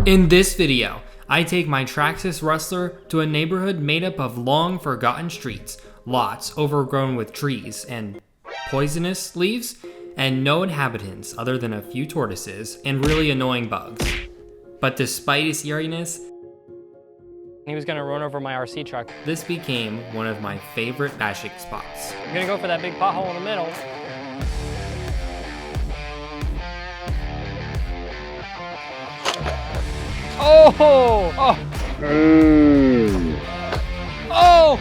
In this video, I take my Traxxas Rustler to a neighborhood made up of long forgotten streets, lots overgrown with trees and poisonous leaves, and no inhabitants other than a few tortoises and really annoying bugs. But despite its eeriness, he was gonna run over my RC truck. This became one of my favorite bashing spots. I'm gonna go for that big pothole in the middle. Oh! Oh!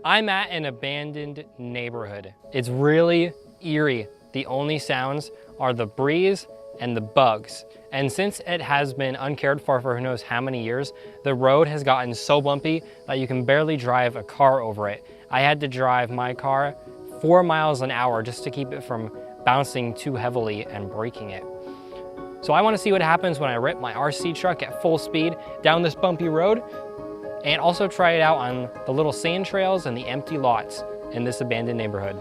I'm at an abandoned neighborhood. It's really eerie. The only sounds are the breeze and the bugs. And since it has been uncared for who knows how many years, the road has gotten so bumpy that you can barely drive a car over it. I had to drive my car 4 miles an hour just to keep it from bouncing too heavily and breaking it. So I want to see what happens when I rip my RC truck at full speed down this bumpy road, and also try it out on the little sand trails and the empty lots in this abandoned neighborhood.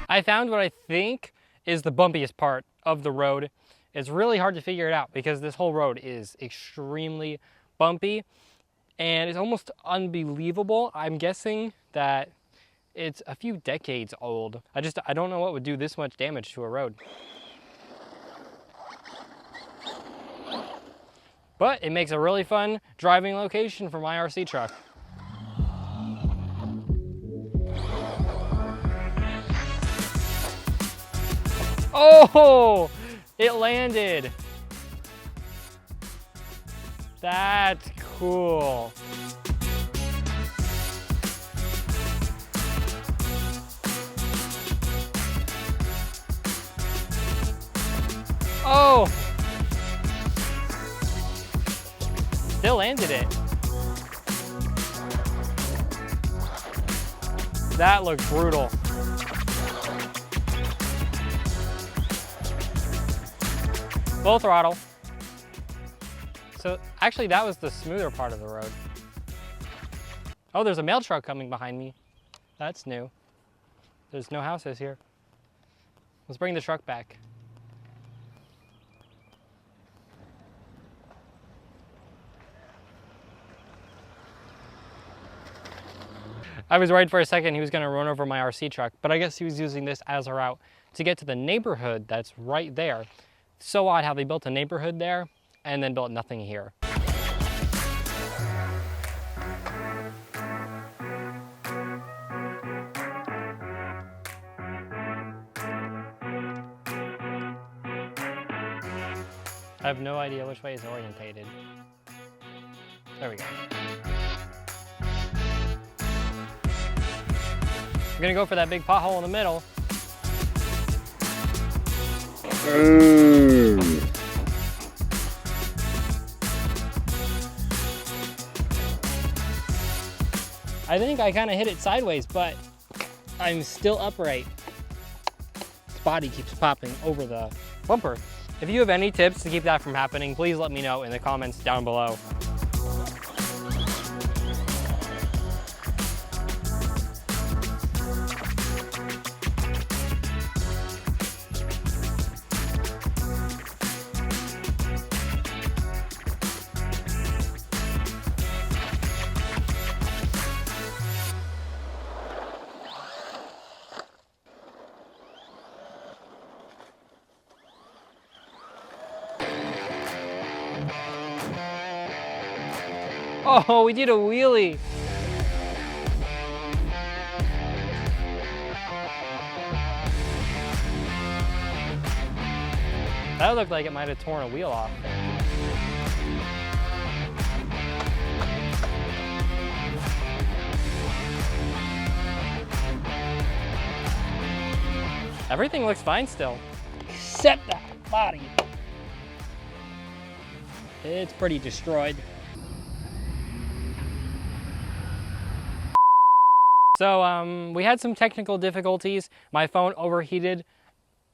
I found what I think is the bumpiest part of the road. It's really hard to figure it out because this whole road is extremely bumpy and it's almost unbelievable. I'm guessing that it's a few decades old. I don't know what would do this much damage to a road. But it makes a really fun driving location for my RC truck. Oh, it landed. That's cool. Oh, still landed it. That looked brutal. Full throttle. So actually that was the smoother part of the road. Oh, there's a mail truck coming behind me. That's new. There's no houses here. Let's bring the truck back. I was worried for a second he was gonna run over my RC truck, but I guess he was using this as a route to get to the neighborhood that's right there. So odd how they built a neighborhood there and then built nothing here. I have no idea which way is orientated. There we go. I'm gonna go for that big pothole in the middle. I think I kind of hit it sideways, but I'm still upright. Its body keeps popping over the bumper. If you have any tips to keep that from happening, please let me know in the comments down below. Oh, we did a wheelie. That looked like it might have torn a wheel off. Everything looks fine still, except that body. It's pretty destroyed. So we had some technical difficulties. My phone overheated,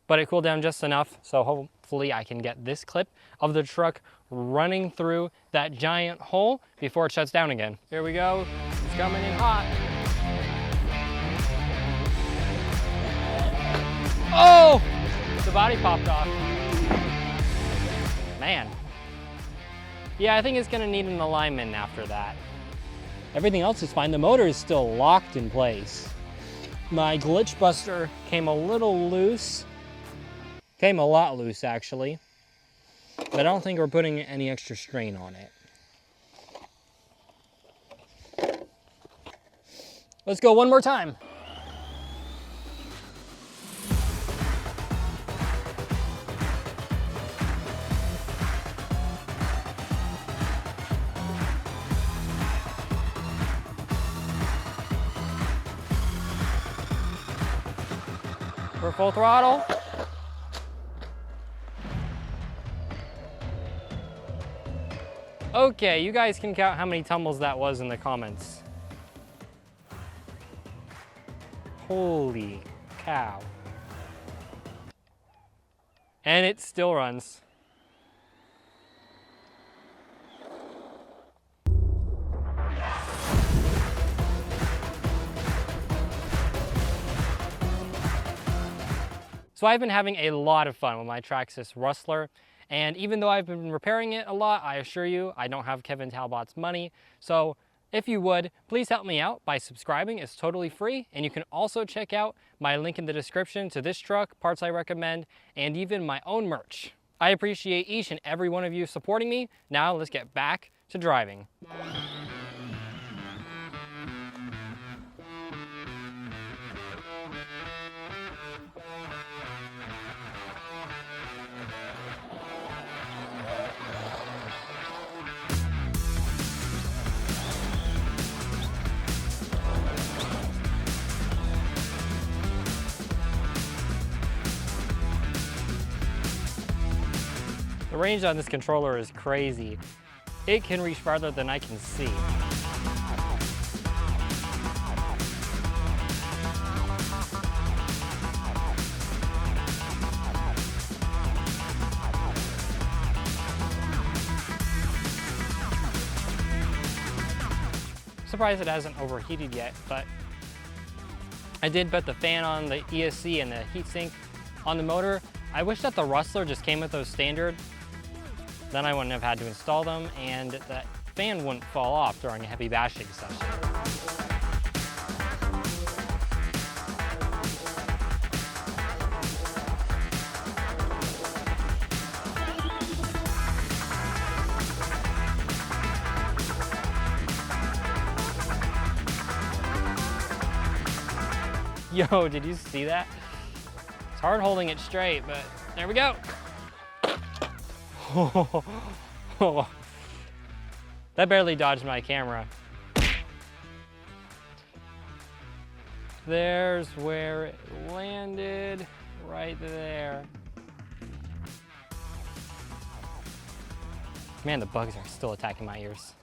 but it cooled down just enough. So hopefully I can get this clip of the truck running through that giant hole before it shuts down again. Here we go, it's coming in hot. Oh, the body popped off. Man. Yeah, I think it's gonna need an alignment after that. Everything else is fine. The motor is still locked in place. My glitch buster came a little loose. Came a lot loose, actually. But I don't think we're putting any extra strain on it. Let's go one more time. We're full throttle. Okay, you guys can count how many tumbles that was in the comments. Holy cow. And it still runs. So I've been having a lot of fun with my Traxxas Rustler, and even though I've been repairing it a lot, I assure you, I don't have Kevin Talbot's money. So if you would, please help me out by subscribing. It's totally free, and you can also check out my link in the description to this truck, parts I recommend, and even my own merch. I appreciate each and every one of you supporting me. Now let's get back to driving. The range on this controller is crazy. It can reach farther than I can see. Surprised it hasn't overheated yet, but I did put the fan on the ESC and the heatsink on the motor. I wish that the Rustler just came with those standard. Then I wouldn't have had to install them, and that fan wouldn't fall off during a heavy bashing session. Yo, did you see that? It's hard holding it straight, but there we go. That barely dodged my camera. There's where it landed, right there. Man, the bugs are still attacking my ears.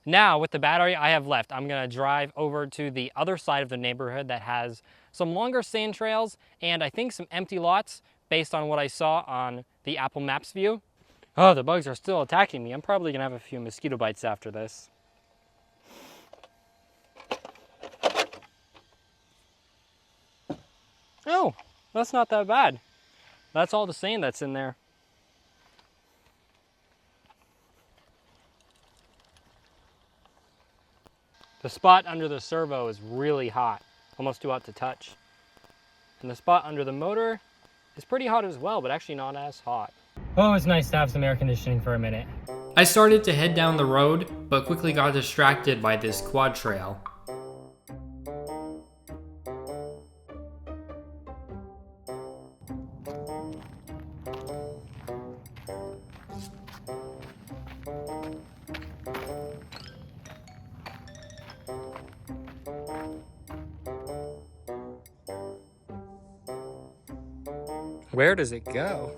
Now, with the battery I have left, I'm gonna drive over to the other side of the neighborhood that has some longer sand trails and I think some empty lots based on what I saw on the Apple Maps view. Oh, the bugs are still attacking me. I'm probably gonna have a few mosquito bites after this. Oh, that's not that bad. That's all the sand that's in there. The spot under the servo is really hot, almost too hot to touch. And the spot under the motor is pretty hot as well, but actually not as hot. Oh, it's nice to have some air conditioning for a minute. I started to head down the road, but quickly got distracted by this quad trail. Where does it go?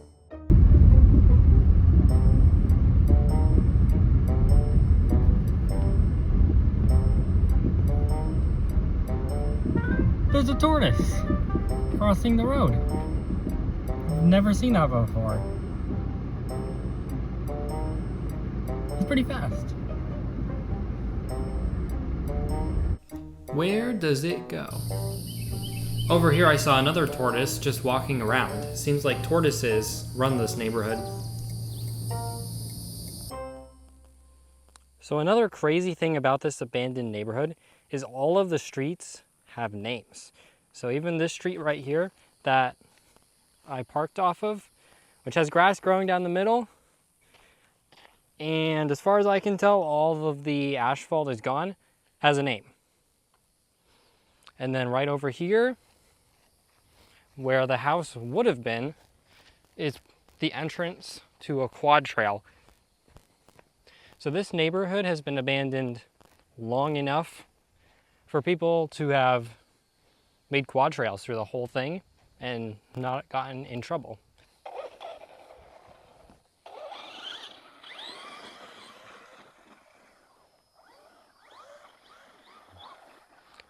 There's a tortoise crossing the road. I've never seen that before. It's pretty fast. Where does it go? Over here I saw another tortoise just walking around. Seems like tortoises run this neighborhood. So another crazy thing about this abandoned neighborhood is all of the streets have names. So even this street right here that I parked off of, which has grass growing down the middle, and as far as I can tell, all of the asphalt is gone, has a name. And then right over here, where the house would have been, is the entrance to a quad trail. So this neighborhood has been abandoned long enough for people to have made quad trails through the whole thing and not gotten in trouble.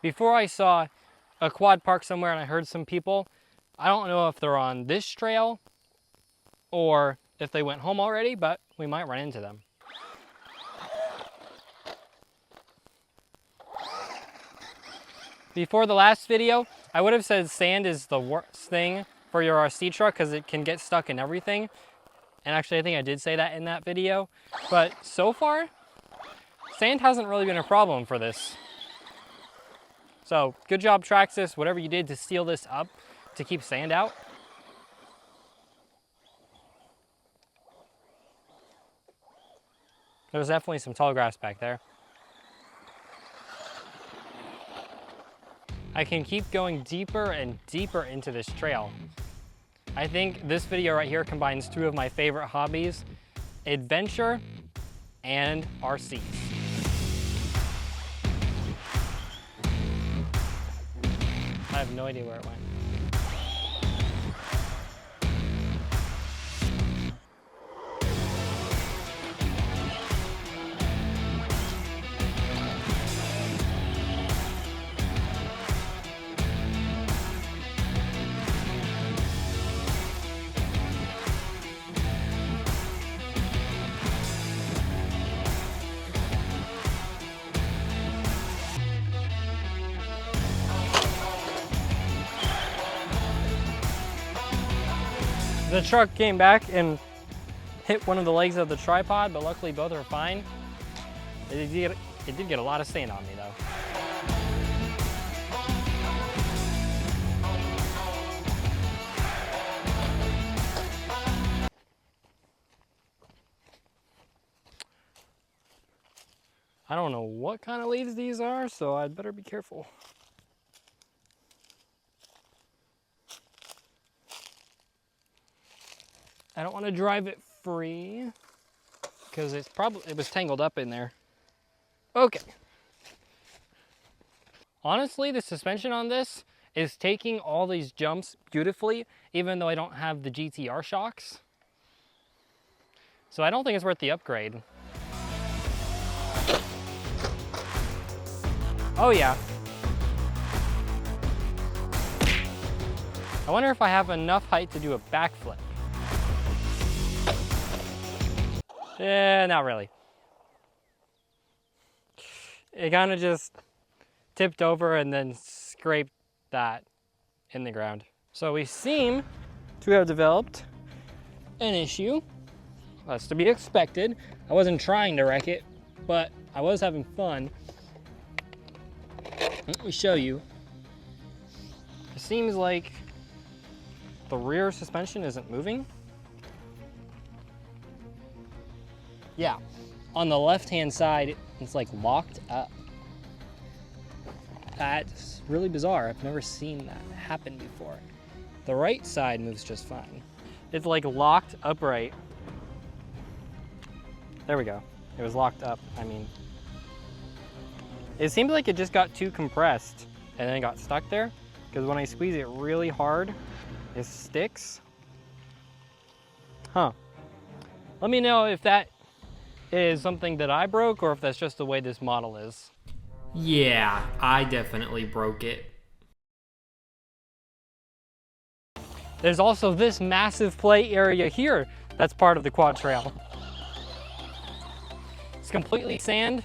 Before I saw a quad park somewhere and I heard some people, I don't know if they're on this trail or if they went home already, but we might run into them. Before the last video, I would have said sand is the worst thing for your RC truck because it can get stuck in everything. And actually, I think I did say that in that video. But so far, sand hasn't really been a problem for this. So good job, Traxxas, whatever you did to seal this up to keep sand out. There's definitely some tall grass back there. I can keep going deeper and deeper into this trail. I think this video right here combines two of my favorite hobbies, adventure and RCs. I have no idea where it went. The truck came back and hit one of the legs of the tripod, but luckily both are fine. It did get a lot of sand on me though. I don't know what kind of leaves these are, so I'd better be careful. I don't want to drive it free because it was tangled up in there. Okay. Honestly, the suspension on this is taking all these jumps beautifully, even though I don't have the GTR shocks. So I don't think it's worth the upgrade. Oh yeah. I wonder if I have enough height to do a backflip. Not really. It kind of just tipped over and then scraped that in the ground. So we seem to have developed an issue. That's to be expected. I wasn't trying to wreck it, but I was having fun. Let me show you. It seems like the rear suspension isn't moving. Yeah, on the left-hand side, it's like locked up. That's really bizarre. I've never seen that happen before. The right side moves just fine. It's like locked upright. There we go. It was locked up, I mean. It seems like it just got too compressed and then it got stuck there because when I squeeze it really hard, it sticks. Huh. Let me know if that is something that I broke or if that's just the way this model is. Yeah, I definitely broke it. There's also this massive play area here that's part of the quad trail. It's completely sand.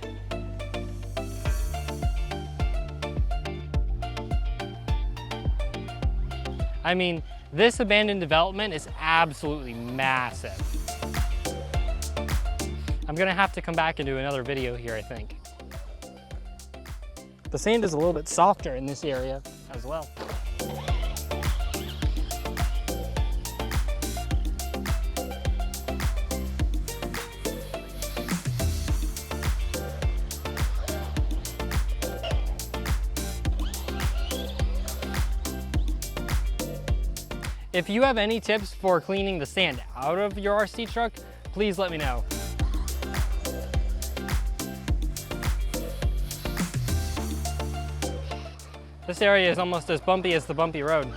I mean, this abandoned development is absolutely massive. I'm gonna have to come back and do another video here, I think. The sand is a little bit softer in this area as well. If you have any tips for cleaning the sand out of your RC truck, please let me know. This area is almost as bumpy as the bumpy road.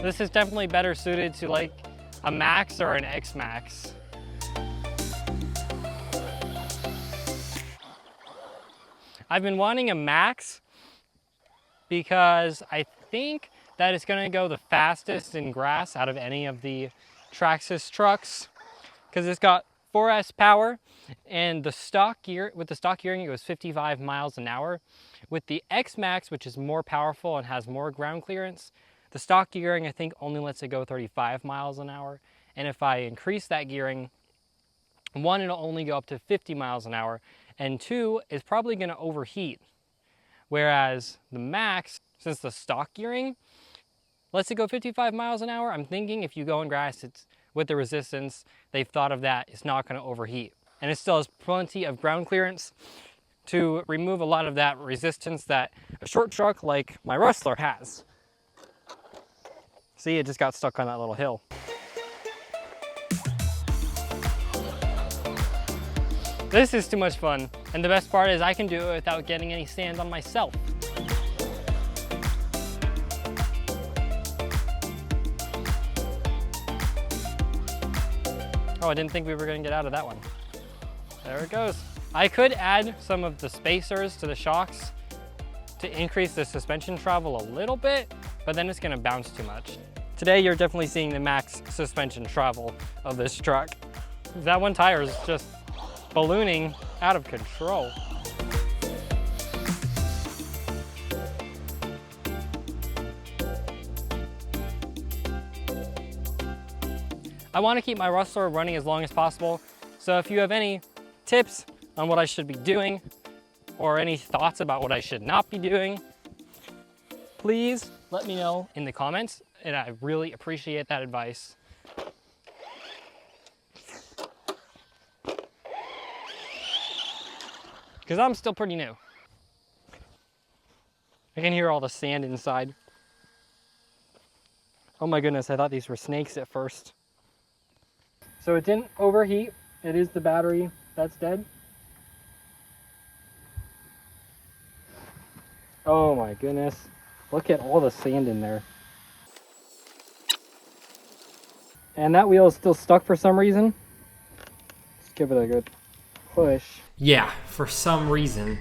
This is definitely better suited to like a Max or an X-Max. I've been wanting a Max because I think that it's gonna go the fastest in grass out of any of the Traxxas trucks, because it's got 4S power, and the stock gear, with the stock gearing, it goes 55 miles an hour. With the X-Max, which is more powerful and has more ground clearance, the stock gearing I think only lets it go 35 miles an hour. And if I increase that gearing, one, it'll only go up to 50 miles an hour, and two, it's probably gonna overheat. Whereas the Max, since the stock gearing lets it go 55 miles an hour, I'm thinking if you go in grass, it's with the resistance, they've thought of that, it's not gonna overheat. And it still has plenty of ground clearance to remove a lot of that resistance that a short truck like my Rustler has. See, it just got stuck on that little hill. This is too much fun. And the best part is I can do it without getting any sand on myself. Oh, I didn't think we were gonna get out of that one. There it goes. I could add some of the spacers to the shocks to increase the suspension travel a little bit, but then it's gonna bounce too much. Today, you're definitely seeing the max suspension travel of this truck. That one tire is just ballooning out of control. I want to keep my Rustler running as long as possible, so if you have any tips on what I should be doing or any thoughts about what I should not be doing, please let me know in the comments, and I really appreciate that advice. Because I'm still pretty new. I can hear all the sand inside. Oh my goodness, I thought these were snakes at first. So it didn't overheat. It is the battery that's dead. Oh my goodness. Look at all the sand in there. And that wheel is still stuck for some reason. Let's give it a good push. Yeah, for some reason.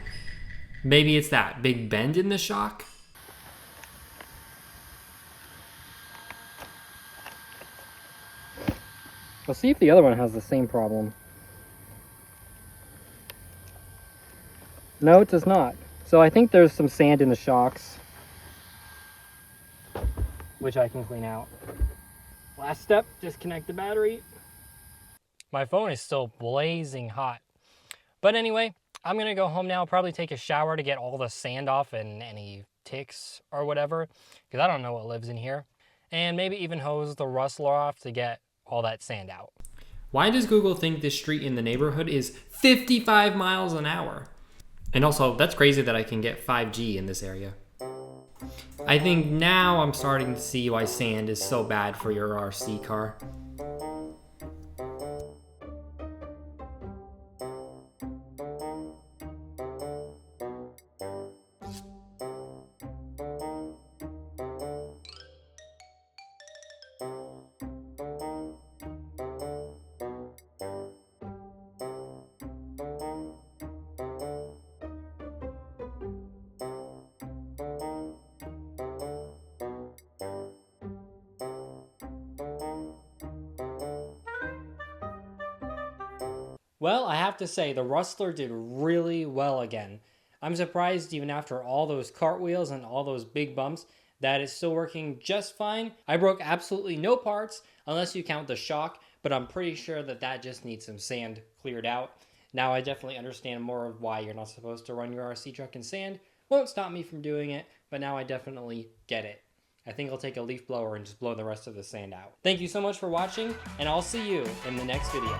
Maybe it's that big bend in the shock? Let's see if the other one has the same problem. No, it does not. So I think there's some sand in the shocks, which I can clean out. Last step, disconnect the battery. My phone is still blazing hot. But anyway, I'm gonna go home now, probably take a shower to get all the sand off and any ticks or whatever, because I don't know what lives in here. And maybe even hose the Rustler off to get all that sand out. Why does Google think this street in the neighborhood is 55 miles an hour? And also, that's crazy that I can get 5G in this area. I think now I'm starting to see why sand is so bad for your RC car. Well, I have to say, the Rustler did really well again. I'm surprised even after all those cartwheels and all those big bumps that it's still working just fine. I broke absolutely no parts unless you count the shock, but I'm pretty sure that that just needs some sand cleared out. Now I definitely understand more of why you're not supposed to run your RC truck in sand. Won't stop me from doing it, but now I definitely get it. I think I'll take a leaf blower and just blow the rest of the sand out. Thank you so much for watching, and I'll see you in the next video.